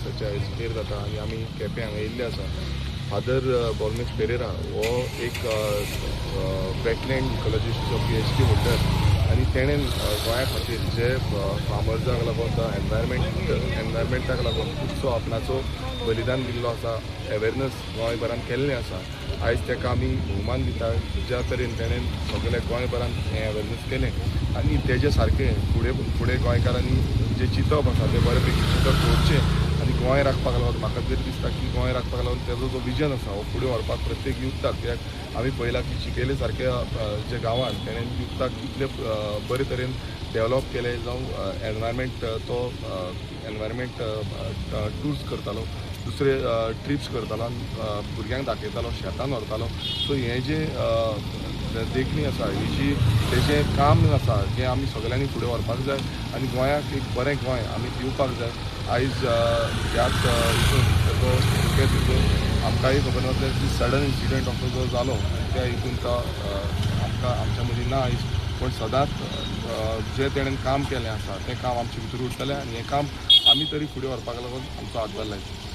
दिसाचे आयज खेर जाता आनी आमी केपें हांगा येयल्ले आसा. फादर बोल्मेस पेरेरा हो एक वेटलँड इकोलॉजिस्टचो PhD होल्डर आनी तेणेन गोंया खातीर जे फार्मर्सांक लागून एनवायरमेंटाक लागून खुबसो आपणाचो बलिदान दिल्लो आसा, अवेरनस गोंयभरान केल्लें आसा. आयज ताका आमी भोवमान दिता ज्या तरेन तेणेन सगळे गोंयभरान हें अवेरनस केलें आनी तेजे सारकें फुडें गोंयकारांनी जे चिंतप आसा तें बरे पैकी चिंतप दवरचें आनी गोंय राखपाक लागून म्हाका तरी दिसता की गोंय राखपाक लागून तेजो जो विजन आसा हो फुडें व्हरपाक प्रत्येक युथाक, कित्याक आमी पळयलां की चिकेले सारक्या जे गांवांत तेणेन युथाक कितले बरे तरेन डेवलप केले जावं एनवायरमेंट तो एनवायरमेंट टूर्स करतालो, दुसरे ट्रिप्स करतालो आनी भुरग्यांक दाखयतालो, शेतान व्हरतालो. सो हें जे देखणी आसा ही जी तेजें काम आसा जें आमी सगळ्यांनी फुडें व्हरपाक जाय आनी गोंयाक एक बरें गोंय आमी दिवपाक जाय. आयज ह्याच हितून तेजो क्रिकेट हितून आमकांय खबर नासलें की सडन इन्सिडंट असो जो जालो आनी त्या हितून तो आमकां आमच्या मदीं ना आयज, पण सदांच जें तेणेन काम केलें आसा तें काम आमचे भितर उरतलें आनी हें काम आमी तरी फुडें व्हरपाक लागून आमचो हातभार लायतलो.